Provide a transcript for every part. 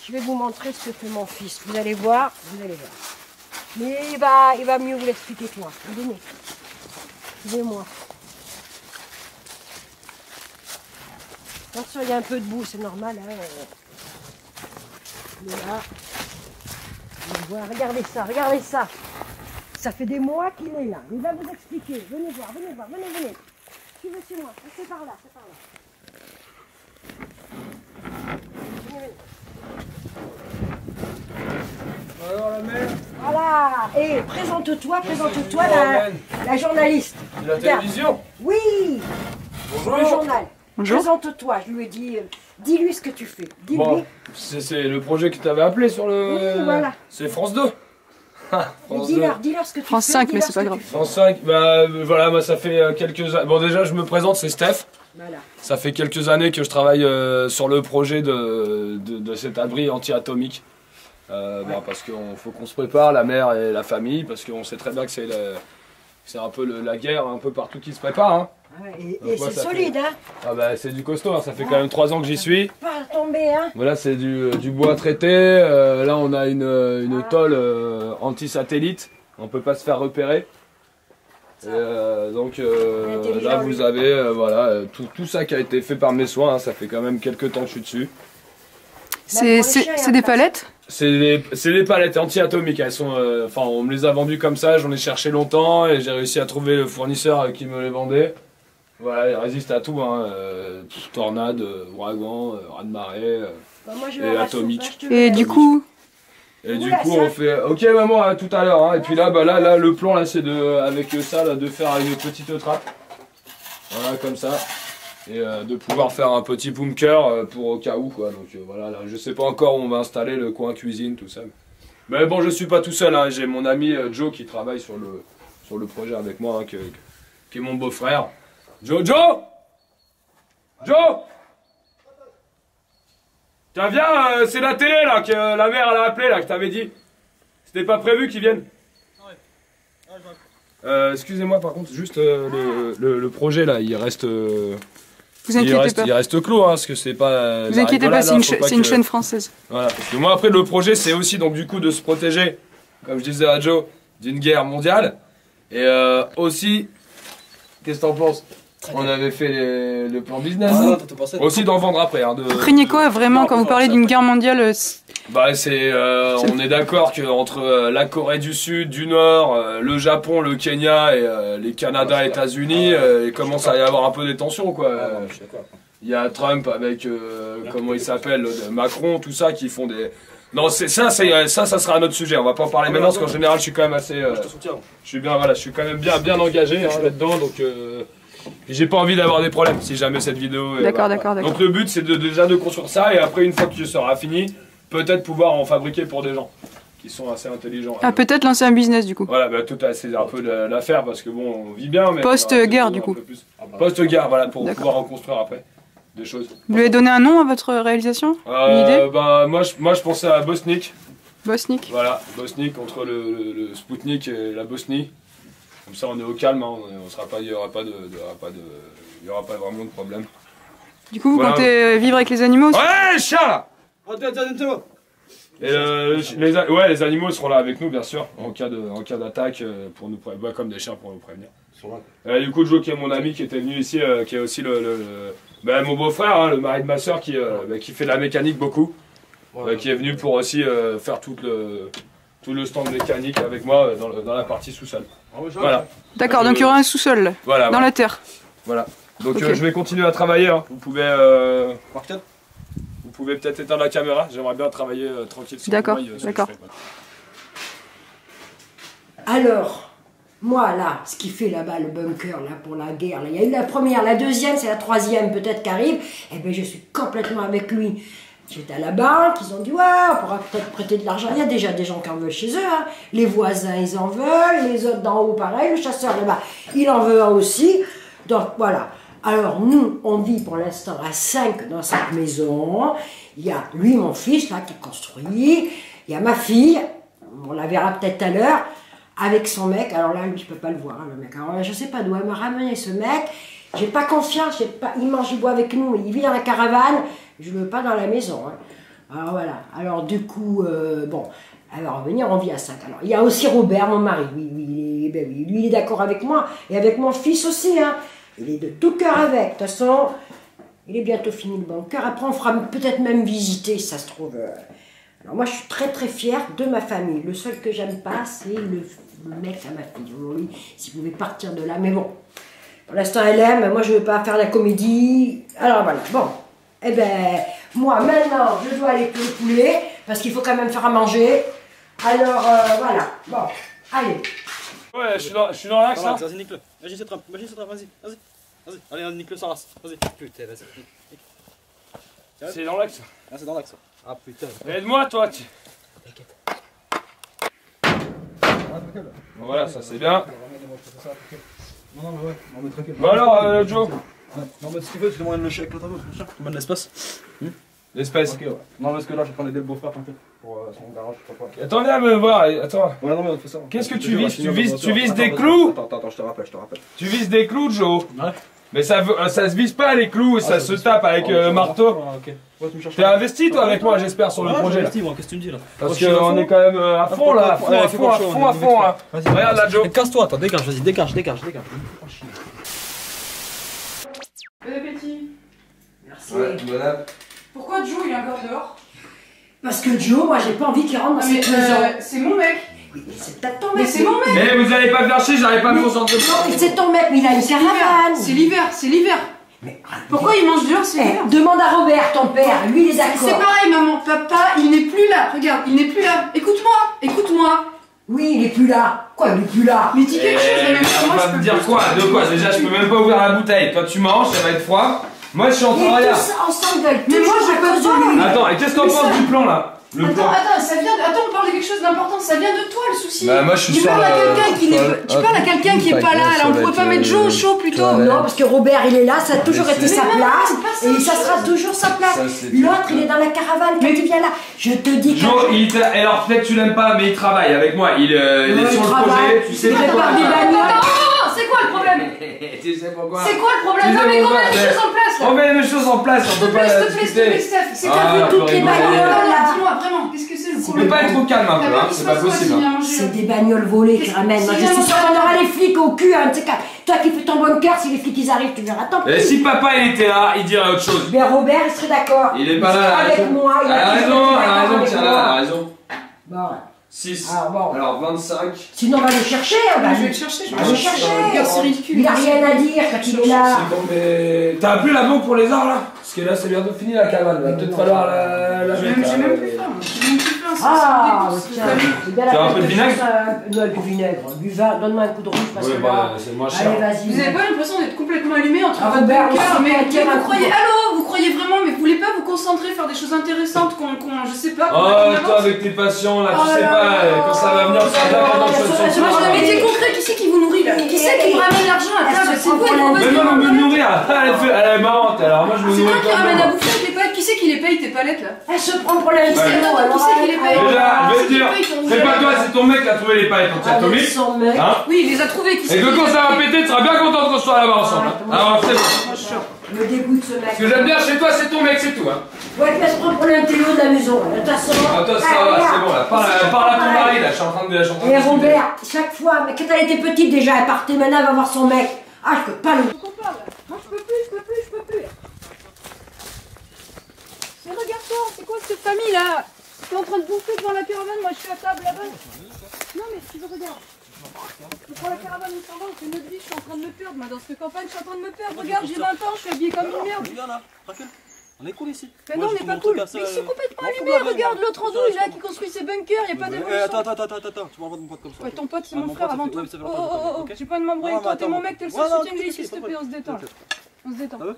Je vais vous montrer ce que fait mon fils. Vous allez voir, vous allez voir. Mais il va mieux vous l'expliquer que moi. Venez. Suivez-moi. Attention, il y a un peu de boue, c'est normal. Hein. Il est là. Voilà, regardez ça, regardez ça. Ça fait des mois qu'il est là. Il va vous expliquer. Venez voir, venez voir, venez, venez. Suivez chez moi. C'est par là, c'est par là. Venez, venez. Alors la mère. Voilà. Et présente-toi, la journaliste. De la télévision. Oui. Bonjour. Le journal. Bonjour. Présente-toi. Je lui ai dit, dis-lui ce que tu fais. Dis-lui. Bon, c'est le projet que tu avais appelé sur le... Oui, voilà. C'est France 2. France 2. Dis-leur ce que tu France fais. 5, mais dis-leur c'est ce pas que grave. tu fais. France 5, bah voilà, moi ça fait quelques années... Bon déjà je me présente, c'est Steph. Voilà. Ça fait quelques années que je travaille sur le projet de cet abri anti-atomique. Bah, parce qu'il faut qu'on se prépare, la mère et la famille, parce qu'on sait très bien que c'est un peu la guerre un peu partout qui se prépare. Hein. Ouais, Donc, et moi, c'est ça solide, fait... hein. Ah bah c'est du costaud, hein. Ça fait quand même 3 ans que j'y suis. Pas tomber, hein. Voilà, c'est du bois traité. Là, on a une tôle anti-satellite. On peut pas se faire repérer. Et, donc là, vous avez voilà, tout ça qui a été fait par mes soins. Hein. Ça fait quand même quelques temps que je suis dessus. C'est des palettes? C'est des palettes anti-atomiques. Elles sont, enfin, on me les a vendues comme ça. J'en ai cherché longtemps et j'ai réussi à trouver le fournisseur qui me les vendait. Voilà, ils résistent à tout, hein. Tornade, ouragan, raz-de-marée Bah, moi, je et vais à la atomique. soupe, hein, je te Et le du laisse. coup, Et du Oula, coup, ça. on fait OK maman, à tout à l'heure. Hein. Et puis là, bah là, le plan là, c'est avec ça là, de faire une petite trappe. Voilà, comme ça. Et de pouvoir faire un petit bunker pour au cas où quoi. Donc voilà, là, je sais pas encore où on va installer le coin cuisine, tout ça. Mais bon, je suis pas tout seul. Hein. J'ai mon ami Joe qui travaille sur le projet avec moi, hein, qui est mon beau-frère. Joe. Tiens, viens, c'est la télé là que la mère elle a appelé là que t'avais dit. C'était pas prévu qu'ils viennent. Excusez-moi par contre, juste le projet là, il reste. vous inquiétez pas. Il reste clos, hein, parce que c'est pas. Vous inquiétez pas, c'est une chaîne française. Voilà. Parce que moi après le projet c'est aussi donc du coup de se protéger, comme je disais à Joe, d'une guerre mondiale. Et aussi, qu'est-ce que t'en penses? On avait fait le plan business. Aussi d'en vendre après. Hein, Craignez quoi vraiment quand vous parlez d'une guerre mondiale? Bah on est d'accord qu'entre la Corée du Sud, du Nord, le Japon, le Kenya et les Canada, États-Unis, il commence à y avoir un peu des tensions quoi. Il y a Trump avec comment il s'appelle, Macron, tout ça qui font des. Non, ça sera un autre sujet. On va pas en parler maintenant parce qu'en général je suis quand même assez. Je te soutiens. Je suis bien, voilà, je suis quand même bien engagé hein, là-dedans, donc j'ai pas envie d'avoir des problèmes si jamais cette vidéo. D'accord, voilà. d'accord. Donc le but c'est déjà de construire ça et après une fois que ce sera fini, peut-être pouvoir en fabriquer pour des gens qui sont assez intelligents. Ah, peut-être lancer un business du coup. Voilà, bah, c'est un peu l'affaire parce que bon, on vit bien, mais Post-guerre, du coup. Post-guerre, voilà, pour pouvoir reconstruire après des choses. Vous lui avez donné un nom à votre réalisation? Une idée? Bah moi je pensais à Bosnik. Bosnik. Voilà, Bosnik entre le Spoutnik et la Bosnie. Comme ça on est au calme, hein, on sera pas, il y aura pas vraiment de problème. Du coup, vous Voilà. comptez vivre avec les animaux aussi? Ouais, chat. Attends. Et les animaux seront là avec nous bien sûr en cas d'attaque pour nous prévenir, comme des chiens pour nous prévenir. Du coup Joe qui est mon ami qui était venu ici, qui est aussi mon beau-frère, hein, le mari de ma soeur qui fait de la mécanique beaucoup, qui est venu pour aussi faire tout le stand mécanique avec moi dans la partie sous-sol. Voilà. D'accord, donc il y aura un sous-sol là, Voilà. dans la terre. Voilà. Donc Ok. je vais continuer à travailler. Hein. Vous pouvez peut-être éteindre la caméra. J'aimerais bien travailler tranquille. Sur D'accord, le mail, ce que d'accord. je fais, quoi. Alors, moi là, ce qui fait là-bas le bunker là pour la guerre, là, il y a eu la première, la deuxième, c'est la troisième peut-être qui arrive. Eh bien, je suis complètement avec lui. J'étais à la banque, ils ont dit ouais, on pourra peut-être prêter de l'argent. Il y a déjà des gens qui en veulent chez eux. Hein. Les voisins, ils en veulent. Les autres d'en haut, pareil. Le chasseur là-bas, il en veut un aussi. Donc voilà. Alors nous, on vit pour l'instant à 5 dans cette maison. Il y a lui, mon fils, là, qui construit. Il y a ma fille, on la verra peut-être tout à l'heure, avec son mec. Alors là, lui, je peux pas le voir, hein, le mec. Alors je sais pas d'où elle m'a ramené ce mec. J'ai pas confiance, il mange du bois avec nous, mais il vit dans la caravane. Je le veux pas dans la maison. Hein. Alors voilà, alors du coup, bon, elle va revenir, on vit à 5. Alors il y a aussi Robert, mon mari, oui, lui il est d'accord avec moi, et avec mon fils aussi, hein. Il est de tout cœur avec, de toute façon, il est bientôt fini le bunker, après on fera peut-être même visiter, si ça se trouve. Alors moi je suis très très fière de ma famille, le seul que j'aime pas c'est le mec à ma fille, aujourd'hui, s'il pouvait partir de là, mais bon, pour l'instant elle aime, moi je ne veux pas faire la comédie, alors voilà, bon, eh ben, moi maintenant je dois aller pour le poulet, parce qu'il faut quand même faire à manger, alors voilà, bon, allez. Ouais, je suis dans l'axe là. Vas-y, nique-le. Vas-y, cette trappe, vas-y. Vas-y, allez, nique-le sans race. Vas-y. Putain, vas-y. C'est dans l'axe. Ah, c'est dans l'axe. Ah, putain. Aide-moi, toi. Voilà, ça c'est bien. Non, ouais, on met tranquille. Bon alors, Joe. Non, mais si tu veux, tu demandes le chèque là, tu demandes l'espace. L'espèce. Ok, ouais. Non, parce que là, je prends les deux beaux-frères, t'inquiète. Pour son garage, je sais pas quoi. Attends, viens me voir, attends. Ouais, non, mais on fait ça. Qu'est-ce que tu vises? Tu vises des clous? Attends, je te rappelle. Tu vises des clous, Joe? Ouais. Mais ça se vise pas les clous, ça se tape avec marteau. Ok. Ouais, tu me cherches. T'es investi toi avec moi, j'espère, sur le projet là. Moi, qu'est-ce que tu me dis là? Parce qu'on est quand même à fond là, à fond. Hein. Regarde là, Joe. Casse-toi, attends, dégage, vas-y, dégage. Bon appétit. Merci. Madame. Pourquoi Joe il est encore dehors? Parce que Joe, moi j'ai pas envie qu'il rentre dans cette maison. C'est mon mec. Oui, mais c'est peut-être ton Mais mec. c'est mon mec. Mais vous allez pas me faire chier, j'arrive pas à me concentrer. Non, mais c'est ton mec, mais il a une caravane. C'est l'hiver. Pourquoi il mange dehors, c'est l'hiver? Demande à Robert, ton père, lui il est C'est d'accord. pareil, maman, papa, il n'est plus là. Regarde, il n'est plus là. Écoute-moi. Oui, il est plus là. Quoi, il est plus là? Mais dis quelque chose, mais même On moi va je me peux dire plus. quoi? De quoi? Déjà, je peux même pas ouvrir la bouteille. Toi, tu manges, ça va être froid. Moi, je suis en train de Et regarder. tous ensemble veulent Mais moi, toujours je à peux cause de pas. lui. Attends, et qu'est-ce que t'en Mais ça- penses du plan là? Le plan. Attends, on parle de quelque chose d'important, ça vient de toi le souci. Bah, moi, je suis tu sur parles à le- quelqu'un qui n'est sur le- tu parles à quelqu'un qui est pas là, on pourrait pas mettre Joe au chaud plutôt. Non, parce que Robert il est là, ça a toujours été sa non, place. c'est pas ça, Et ça Joe. sera toujours sa place. Ça, c'est L'autre tout. il est dans la caravane quand il vient là. Je te dis que. Joe, alors peut-être tu l'aimes pas, mais il travaille avec moi. Il est Ouais, sur il le travaille. projet. Tu sais Il pourquoi? prépare des bagnoles. Attends, c'est quoi le problème? Tu sais pourquoi? C'est quoi le problème? Tu Non sais mais on pourquoi? met les choses en place là. On met les choses en place, on S'il te peut plaît, pas s'il te plaît, discuter. Steph, c'est Ah, t'as vu on toutes peut les rigoler. bagnoles là, dis-moi vraiment, qu'est-ce que c'est le Tu peux problème? pas être au calme un peu, hein, c'est pas possible. Hein. C'est des bagnoles volées qui ramènent. Moi, je suis sûre qu'on aura les flics au cul. Hein, tu sais, toi qui fais ton bunker, si les flics ils arrivent, tu verras. Tant Et pis. si papa il était là, il dirait autre chose. Mais Robert, il serait d'accord. Il est pas là, elle a avec raison. moi. Il Elle a toujours raison, été elle a d'accord raison, avec tiens moi. là, elle a raison. Bon. 6. Ah, bon. Alors 25. Sinon, on va le chercher. On va Je vais le chercher, On va le chercher. Regarde, c'est ridicule. Il a rien à dire quand il est là. C'est bon, mais. T'as appelé la banque pour les arts là? Parce que là c'est bientôt fini la cabane, va peut-être falloir la J'ai mettre. même là. plus faim, moi. J'ai même plus faim, Ah, c'est tiens, dégoût. c'est bien la Tu as un peine peu de que je vinaigre? fasse non, du vinaigre. Du vin, donne-moi un coup de rouge parce Ouais, que bah là. c'est moins cher. Allez, vas-y. Vous avez pas l'impression d'être complètement allumé entre Ah, votre Robert, bunker, on mais s'en fait un vous coup. croyez, allô, vous croyez vraiment, mais vous voulez pas vous concentrer, faire des choses intéressantes je sais pas, qu'on Oh, avance. toi avec tes patients là, Oh tu sais là pas, là. quand ça va venir, ça va Oh, dans le oh, chose. Moi je veux métier concret, qui c'est qui vous nourrit là? Qui c'est qui vous ramène l'argent à table? C'est vous et vos Mais moi, on me nourrir, elle est marrante, alors moi je me C'est nourris toi qui pas. ramène à bouffer avec les palettes. Qui c'est qui les paye tes palettes là? Elle se prend pour la Qui c'est qui les paye? Déjà, je vais te dire, Qui paye ton c'est pas gel? toi, c'est ton mec qui a trouvé les paillettes anti-atomiques. Son mec. Hein? Oui, il les a trouvés. Qui c'est Et que qui quand les ça va paye? péter, tu seras bien content qu'on soit là-bas ensemble. Hein. Alors c'est bon. Moi je sors. Je me dégoûte ce mec. Ce que j'aime bien chez toi, c'est ton mec, c'est tout. Hein. Ouais, elle se prend pour l'intello de la maison. De toute façon. Ah, toi, ça va, c'est bon là. Parle à ton mari là, je suis en train de Et discuter. Robert, chaque fois, mais quand elle était petite déjà, elle partait, maintenant elle va voir son mec. Ah, je peux pas le. Moi je peux plus. Mais regarde-toi, c'est quoi cette famille là? T'es en train de bouffer devant la caravane, moi je suis à table là-bas. Non mais tu veux regarder. On prend la caravane, on s'en va, on fait notre vie, je suis en train de me perdre, moi dans cette campagne, je suis en train de me perdre. Regarde, j'ai 20 ans, je suis habillée comme une merde. Viens là, tranquille. On est cool ici. Mais non, on n'est pas cool. Mais ils sont complètement allumés, regarde l'autre en dos, il est là qui construit ses bunkers, y a pas d'évolution. Attends, tu m'envoies mon pote comme ça. Ouais, ton pote c'est Ah, mon mon frère pote, ça avant fait- toi. ouais, ça fait Oh, longtemps, oh, oh, ok. j'ai pas de m'embrouiller avec Non, toi, t'es attends, mon mec, t'es le ouais, seul non, soutien que j'ai t'inquiète, ici, s'il te plaît, on se détend. t'inquiète. On se détend. Ah ouais?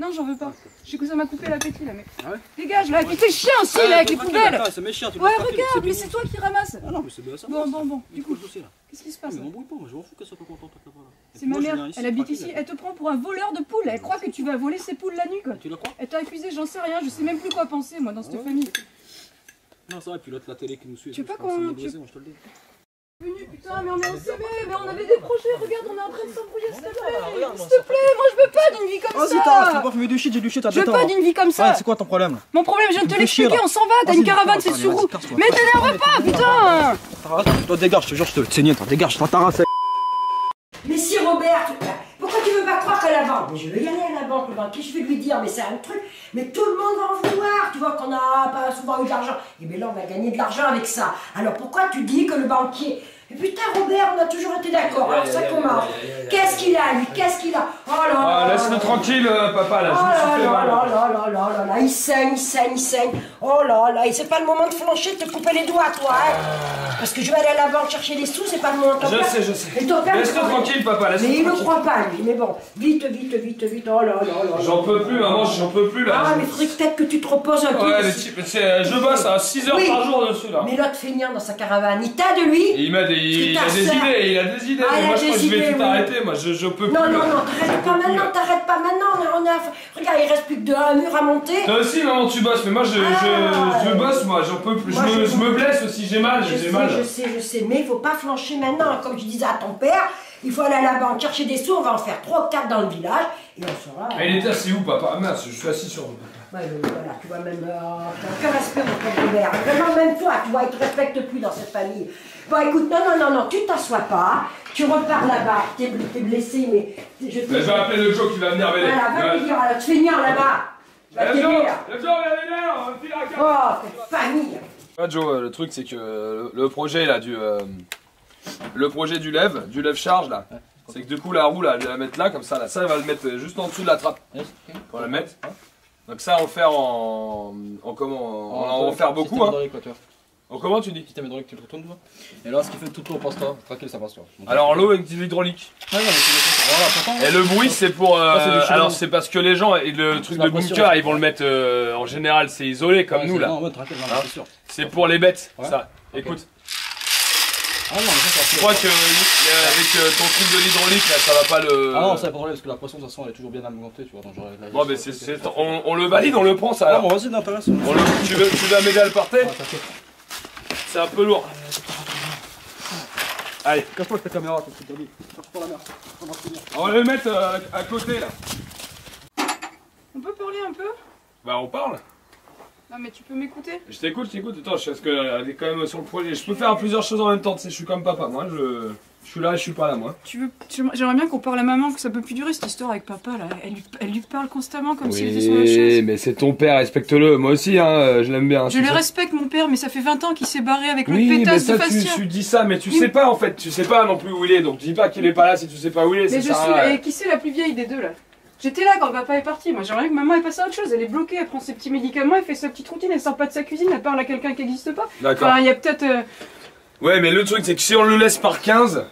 Non, j'en veux pas. Je sais que ça m'a coupé l'appétit là, mec. Ah ouais? Dégage là, qui t'es chien aussi là, avec les poubelles. C'est mes chiens, tu Ouais, regarde, mais c'est toi qui ramasses. Ah non, mais c'est bien ça. Bon, Du coup, le dossier là. qu'est-ce qui se passe Mais là? m'embrouille pas, moi je m'en fous qu'elle soit pas contente avec la voix là. C'est ma mère, elle habite ici, elle te prend pour un voleur de poules, elle croit que tu vas voler ses poules la nuit quoi. Tu la crois? Elle t'a accusé, j'en sais rien, je sais même plus quoi penser moi dans cette famille. Non, c'est vrai, et puis l'autre, la télé qui nous suit. Tu veux pas je pense que c'est qu'on- une brisée, moi, je te le dis. Putain, mais on est au CB, mais on avait des projets, regarde, on est en train de s'embrouiller, s'il te plaît. S'il te plaît, moi je veux pas d'une vie comme ça. Vas-y, t'as pas fumé du shit, j'ai du shit à Je veux pas d'une vie comme ça. C'est quoi ton problème là? Mon problème, je viens de te me fais chier, l'expliquer, là. on s'en va, t'as une caravane, c'est sur roue. Mais t'énerve pas, putain. Toi, dégage, je te jure, je te saigner, toi, dégage, toi, ta race. Mais si Robert, pourquoi tu veux pas croire qu'à la banque? Mais je vais y aller à la banque, le banquier, je vais lui dire, mais c'est un truc, mais tout le monde va en vouloir, tu vois qu'on n'a pas souvent eu d'argent. Et bien là, on va gagner de l'argent avec ça. Alors pourquoi tu dis que le banquier... Et putain, Robert, on a toujours été d'accord, alors ça commence. Qu'est-ce qu'il a, lui? Qu'est-ce qu'il a? Oh là là. Ah, laisse-le tranquille, papa, là, je me suis fait mal. Là, il saigne. Oh là là, et c'est pas le moment de flancher, de te couper les doigts, toi, hein. Parce que je vais aller à la banque chercher des sous, c'est pas le moment. Je sais. Et ton père, Laisse-le tranquille, papa, laisse-le mais il ne tranquille. croit pas, lui. Mais bon, vite. Oh là. J'en peux plus, maman, j'en peux plus, là. Ah, mais faudrait peut-être que tu te reposes un peu. Ouais, je bosse à 6 heures Oui. par jour dessus, là. Mais l'autre feignant dans sa caravane, il t'a de lui. Et il a des idées, Ah, mais il a moi je crois que des je vais idées, tout oui. arrêter, moi je peux plus. Non, là. t'arrêtes pas maintenant. Regarde, il reste plus que un mur à monter. Toi aussi, maman, tu bosses, mais moi je bosse, moi, j'en peux plus. Moi, Je me blesse aussi, j'ai mal, j'ai mal. Je sais, mais il faut pas flancher maintenant. Comme je disais à ton père, il faut aller à la banque chercher des sous, on va en faire 3 ou 4 dans le village, et on sera... Mais il était assis où, papa? Ah mince, je suis assis sur... Ouais, mais voilà, tu vois, même... t'as aucun respect, mon frère Robert. Vraiment, même toi, tu vois, il te respecte plus dans cette famille. Bon, écoute, non, tu t'assois pas, tu repars là-bas, t'es blessé, mais... Je vais appeler le Joe qui va venir m'aider. Voilà, va te dire, alors, tu fais venir là-bas. Va Le t'aider, Joe, là. on va filer la carte. Oh, cette famille. Ouais, Joe, le truc c'est que le projet là le projet du lève charge là, c'est que du coup la roue là, je vais la mettre là comme ça, ça elle va le mettre juste en dessous de la trappe. On va la mettre. Donc ça on va faire en comment, on va en faire beaucoup hein. En comment tu dis? Système hydraulique, tu le retournes toi. Et là, ce qui fait toute l'eau passe-toi, tranquille, ça passe toi. Alors l'eau avec de l'hydraulique. Et le bruit c'est pour alors c'est parce que les gens et le truc de bunker ils vont le mettre en général c'est isolé comme nous là. Non, tranquille, c'est sûr. C'est pour les bêtes Ouais. ça. Ok. Écoute. Ah non, mais ça, Je crois que avec ton truc de l'hydraulique là ça va pas le. Ah non, c'est pas problème parce que la pression de toute façon elle est toujours bien alimentée, tu vois. Donc j'aurais Bon mais on le valide, on le prend ça Ah alors. bon, vas-y, n'intéresse. Tu vas m'aider à le porter? C'est un peu lourd. Allez, Cache-toi avec ta caméra, ton truc d'habit. Cherche pas la merde. on va le mettre à côté là. On peut parler un peu? Bah on parle. Non, mais tu peux m'écouter? Je t'écoute. Attends, parce qu'elle est quand même sur le projet. Je peux faire plusieurs choses en même temps, tu sais, je suis comme papa. Moi, je suis là et je suis pas là, moi. J'aimerais bien qu'on parle à maman, que ça peut plus durer cette histoire avec papa là. Elle lui parle constamment comme s'il était sur la chaise. mais c'est ton père, respecte-le. Moi aussi, hein, je l'aime bien. Je le respecte, mon père, mais ça fait 20 ans qu'il s'est barré avec l'autre Oui, mais pétasse de ça, Fastia. tu dis ça, mais tu sais pas en fait. Tu sais pas non plus où il est. Donc dis pas qu'il est pas là si tu sais pas où il est. Mais ça je sert à rien. suis. Et qui c'est la plus vieille des deux là? J'étais là quand papa est parti. Moi j'aimerais bien que maman ait passé à autre chose. Elle est bloquée, elle prend ses petits médicaments, elle fait sa petite routine, elle sort pas de sa cuisine, elle parle à quelqu'un qui n'existe pas. D'accord. Enfin, il y a peut-être. Ouais, mais le truc, c'est que si on le laisse par 15,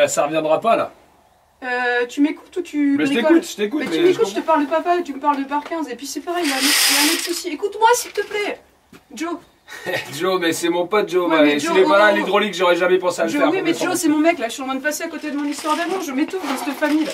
ça reviendra pas là. Tu m'écoutes ou tu. Mais je bricoles? t'écoute. Mais tu m'écoutes, je te parle de papa, tu me parles de par 15. Et puis c'est pareil, il y a un autre souci. Écoute-moi s'il te plaît, Joe. Joe, mais c'est mon pote Joe. Ouais, mais S'il Joe, est pas là, oh. l'hydraulique, j'aurais jamais pensé à le Joe, faire. oui, mais Joe, c'est mon mec là. Je suis en train de passer à côté de mon histoire d'amour. Je m'étouffe dans cette famille là.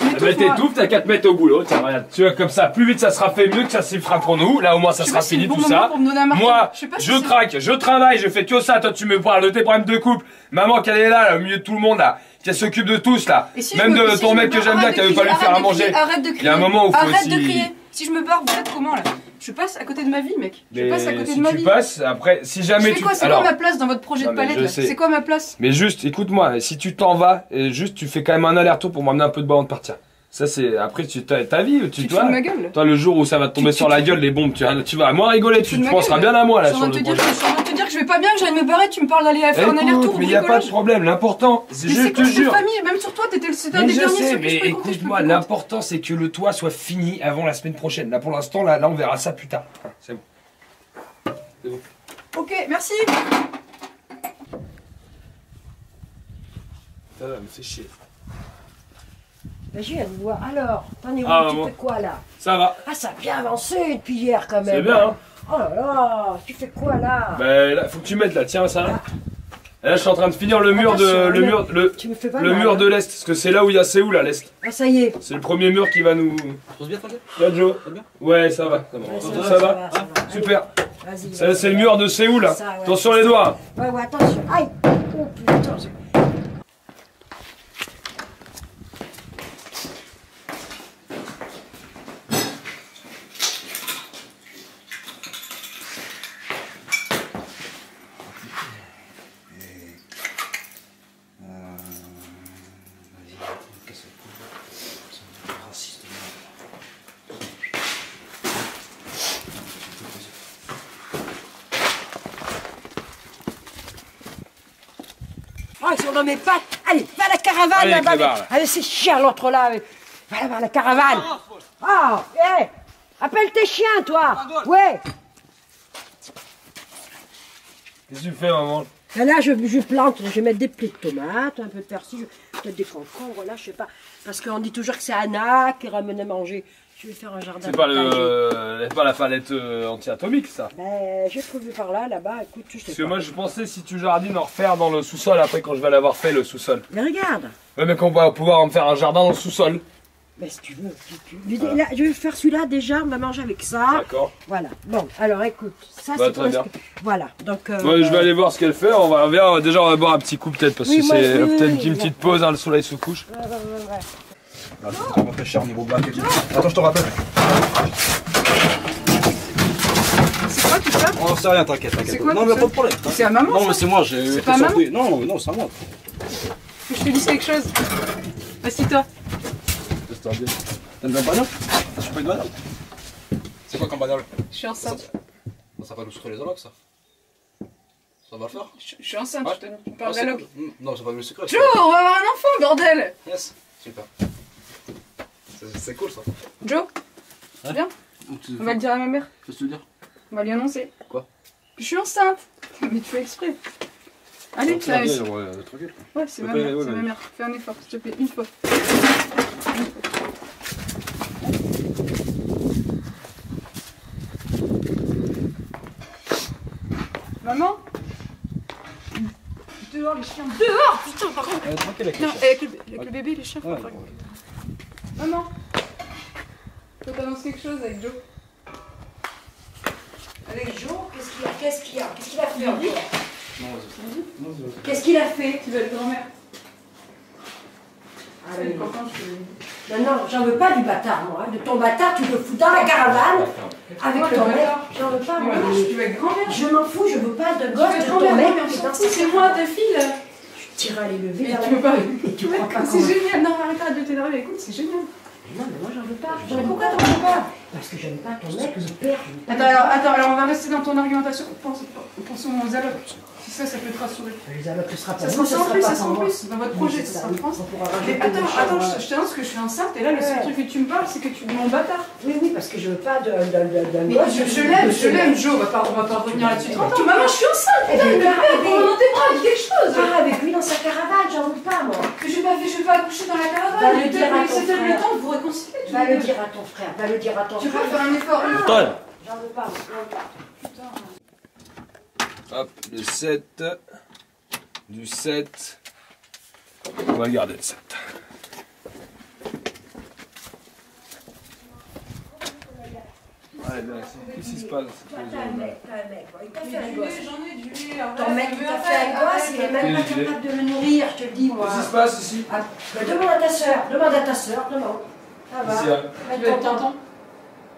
Je Mais m'étouffe, moi. t'étouffes, t'as qu'à te mettre au boulot. Tiens, regarde. Tu vois, comme ça, plus vite ça sera fait, mieux que ça se fera pour nous. Là, au moins, ça Je sais sera pas si c'est fini le bon tout moment ça. pour me donner un marteau. Moi, Je sais pas si je c'est- craque, je travaille, je fais que ça. Toi, tu me parles de tes problèmes de couple. Maman, qu'elle est là, au milieu de tout le monde, là. Qu'elle s'occupe de tous, là. Et si Même je me- de si ton je mec me que barre, j'aime bien, arrête qui de veut pas lui crier, faire à arrête de manger. crier, arrête de crier. Il y a un moment où faut Arrête aussi. de crier. Si je me barre, vous êtes comment là? Je passe à côté de ma vie, mec. Je Mais passe à côté si de ma tu vie. passes, après, si Je jamais fais tu. quoi? C'est Alors, quoi ma place dans votre projet Non, de mais palette je là? sais. C'est quoi ma place? mais juste, écoute-moi, si tu t'en vas, juste, tu fais quand même un aller-retour pour m'emmener un peu de bois avant de partir. Ça, c'est. Après, ta vie, Tu te fous de ma gueule? Toi, le jour où ça va te tomber sur la gueule, les bombes, tu vas moins rigoler, Tu te fous tu de ma penseras gueule. bien à moi là Je suis en sur train le de te dire projet. que- je suis en train de te dire que je vais pas bien, que j'allais me barrer, tu me parles d'aller faire un aller-retour Écoute, au mais y a pas de bricolage. problème, l'important, c'est Mais c'est juste quoi te cette jure. famille? Même sur toi, c'était un Mais des je derniers sais, sur qui mais je peux compter, je peux écoute-moi, plus compter. l'important c'est que le toit soit fini avant la semaine prochaine. Là pour l'instant, là on verra ça plus tard. C'est bon. Ok, merci. Ça me fait chier. Ben, je viens de voir. Alors, t'en es où? Ah, Tu maman. fais quoi là? Ça va, Ah, ça a bien avancé depuis hier quand même. c'est bien hein. Oh là là, tu fais quoi là? Ben là, faut que tu mettes là, tiens ça. Et là je suis en train de finir le mur de. Attention, Le mais- mur, Tu me fais pas le mal, mur hein. de l'Est, parce que c'est là où il y a Séoul à l'Est. Ah, ça y est. C'est le premier mur qui va nous. Pose bien, tranquille. Là Joe? Ça va bien Ouais, ça va. Ouais, Ça va? ça va. Super. Vas-y. Ça, c'est le mur de Séoul. Ça, ouais. Attention les doigts. Ouais, ouais, attention. Aïe. Oh putain. Oh, ils sont dans mes pattes. Allez, va à la caravane Allez, là-bas. clébard, là. Allez, c'est chiant l'autre là. Va là-bas à la caravane. Oh, hé, appelle tes chiens, toi. Ouais. Qu'est-ce que tu fais, maman? Et là, je plante, je vais mettre des plis de tomates, un peu de persil, peut-être des concombres, là, je sais pas. Parce qu'on dit toujours que c'est Anna qui ramène à manger. Je vais faire un jardin. C'est pas la palette anti-atomique, ça. Ben, j'ai trouvé par là, là-bas, écoute, je sais Parce que pas. moi, je pensais, si tu jardines, en refaire dans le sous-sol après quand je vais l'avoir fait, le sous-sol. Mais regarde. Ouais, mais qu'on va pouvoir en faire un jardin dans le sous-sol. Mais si tu veux, là, je vais faire celui-là déjà, on va manger avec ça. D'accord. Voilà. Bon, alors écoute, ça Bah, c'est très bien. Voilà, donc... Ouais, je vais aller voir ce qu'elle fait. Déjà, on va boire un petit coup peut-être parce Oui, que moi, c'est oui, peut-être oui, une oui, petite pause, hein, le soleil se couche. Ouais. Ah, c'est vraiment très cher au niveau black et tout. Attends, je te rappelle. C'est quoi tout ça? On n'en sait rien, t'inquiète. C'est quoi, Non, tout mais ça pas de problème. C'est à maman? Non, mais c'est moi, j'ai C'est été pas à maman? surpris. Non, c'est à moi. Que je te dise quelque chose. Assieds-toi. T'aimes bien le bagnole? Je suis pas une bagnole. C'est quoi comme bagnole? Je suis enceinte. Ça va nous secret les allocs, ça. Ça va le faire? Je suis enceinte, Ouais. je te dis. On parle d'alloc. Non, ça va le secret. Joe, on va avoir un enfant, bordel! Yes, super. C'est cool ça. Joe, Ouais. viens, on va le dire à ma mère. Qu'est-ce que tu veux dire? On va lui annoncer. Quoi? Je suis enceinte. Mais tu fais exprès. Allez, fais un essai. Tranquille. Ouais, c'est ma Ouais, mère, ouais, c'est ouais. ma mère. Fais un effort, s'il te plaît, une fois. Maman? Dehors les chiens, dehors! Putain, par contre! Tranquille avec Non, avec le bébé, les chiens, faut Ouais. pas. Maman! Faut t'annoncer quelque chose avec Joe. Avec Joe, qu'est-ce qu'il a fait encore? Qu'est-ce qu'il a fait? Tu vas être grand-mère. Ah, C'est oui. le copain, je te Non, j'en veux pas du bâtard, moi. De ton bâtard, tu le fous dans la caravane avec ton mec. J'en veux pas, moi. tu vas être grand-mère. Je m'en fous, je veux pas de Tu gosse vas de être ton grand-mère, mec. mais on qui est s'en dans fout, sa c'est moi, ta fille là. Tu tires à les lever Mais dans tu la veux pas. Et tu crois pas C'est qu'on- génial, non, arrête de t'énerver, écoute, c'est génial. Non, mais moi j'en veux pas. Pourquoi t'en veux pas? Parce que j'aime pas ton mec, le père. Attends, on va rester dans ton argumentation. Pensons aux allocs. Si ça peut te rassurer. Les allocs, ce sera pas Ça moi, sera en sera plus, pas ça sera en pour moi. plus. Dans votre projet, ça sera en France. On pourra Mais rajouter des attends, choses, je t'annonce que je suis enceinte et là, le seul truc que tu me parles, c'est que tu mon bâtard. Oui, parce que je veux pas d'un Mais gosse. je l'aime, Joe, on va pas revenir là-dessus. Attends, maman, je suis enceinte, putain, Eh il me bien, perd, prends dans tes bras, dis quelque chose. Pars avec lui dans sa caravane, j'en veux pas, moi. Mais je vais pas accoucher dans la Va caravane, le dire à ton c'est peut-être le frère. temps de vous réconcilier. tous Va les le deux. dire à ton frère, va le dire à ton Tu peux frère. faire un effort. J'en veux pas, moi. Hop, le 7. Du 7. On va garder le 7. Allez, qu'est-ce qui se passe? T'as un mec, il t'a fait un gosse. J'en ai du lait. Ton mec, il t'a fait un gosse, il est même pas capable de le nourrir, je te le dis, moi. Qu'est-ce qui se passe ici? Ah, bah, demande à ta soeur, demande. Ça va. Ici, hein. Va Tu vas être tonton. tonton.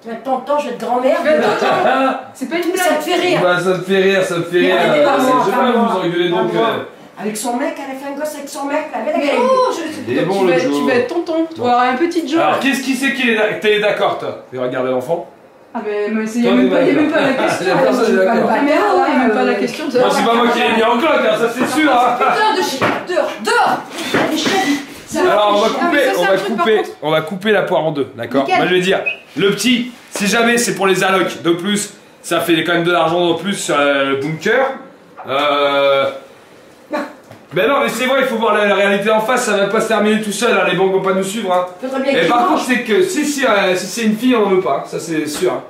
Tu vas être tonton, je vais être grand-mère. Tu vas être tonton. C'est pas une Ça blague. te fait rire. Bah, ça me fait rire, ça me fait rire. Mais pas moi, Je sais pas pas, moi. vous en rigolez donc. Pas moi. Avec son mec, elle a fait un gosse avec son mec, la belle Mais avec oh, Il est bon, le Joe. tu vas être tonton. Tu vas avoir un petit Joe. Alors, qu'est-ce qui c'est qui est t'es d'accord, toi? Tu regarder l'enfant? Ah mais il n'y a même pas la question. Il y a personne qui est d'accord. Ah, mais non, il n'y a même pas la question. Moi, c'est pas moi qui l'ai mis en cloque, hein, ça c'est sûr. Hein. Putain de chien. Dehors. Allez, chérie. Alors, Ah, mais ça, c'est un truc, par contre. on va couper la poire en deux, d'accord? Nickel. Moi, je vais dire, le petit, si jamais c'est pour les allocs de plus, ça fait quand même de l'argent de plus sur le bunker. Ben non, mais c'est vrai, il faut voir la réalité en face, ça va pas se terminer tout seul, hein, les banques vont pas nous suivre. Hein. Faudrait bien Et qu'il par mange. contre, c'est que si c'est une fille, on en veut pas, ça c'est sûr. Hein.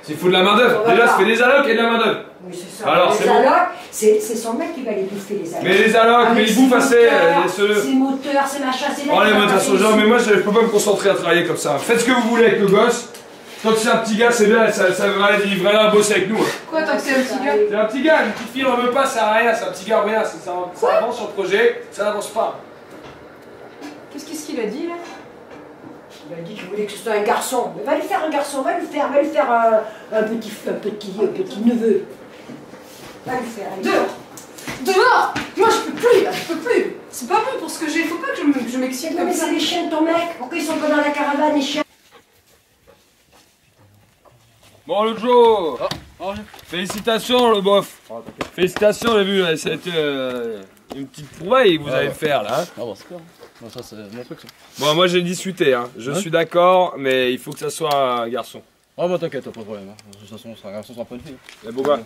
S'il faut de la main-d'œuvre, On va déjà, pas. ça fait des allocs et de la main-d'œuvre. Oui, c'est ça. Alors, les c'est bon. allocs, c'est son mec qui va les bouffer, les allocs. Mais les allocs, mais Avec ils ses bouffent assez, moteurs, laisse-le. ses moteurs, ses machins, ses Oh les moteurs sont genre, mais moi je peux pas me concentrer à travailler comme ça. Faites ce que vous voulez avec le gosse. Tant que c'est un petit gars, c'est bien, ça va aller vraiment bosser avec nous. Hein. Quoi, tant que c'est un petit gars? C'est un petit gars, une petite fille, on veut pas, ça sert à rien, c'est un petit gars, rien, ça avance sur le projet, ça n'avance pas. Qu'est-ce qu'il a dit là? Il a dit qu'il voulait que ce soit un garçon. Mais va lui faire un garçon, va lui faire un petit neveu. Va lui faire. Dehors! Dehors! Moi je peux plus là, je peux plus! C'est pas bon pour ce que j'ai, faut pas que je m'excite Non comme mais ça. c'est les chiens de ton mec. Pourquoi ils sont pas dans la caravane, les chiens? Bon, le Joe, félicitations le bof. Félicitations, j'ai vu, ça a été une petite prouvaille que vous allez faire là. Hein. Ah bon, c'est clair. Bon, ça, c'est mon truc ça. Bon, moi j'ai discuté, hein. Je suis d'accord, mais il faut que ça soit un garçon. Ah bah t'inquiète, pas de problème. Hein. De toute façon, c'est un garçon, c'est pas une fille. La boba.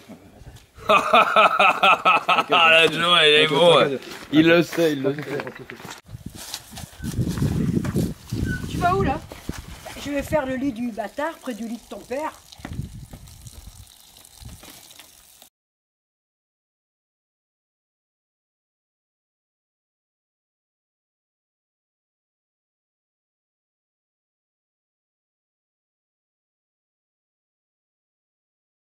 Ah, le Joe, il est bon. Ouais. Il le sait, il le sait. Tu vas où là? Je vais faire le lit du bâtard près du lit de ton père.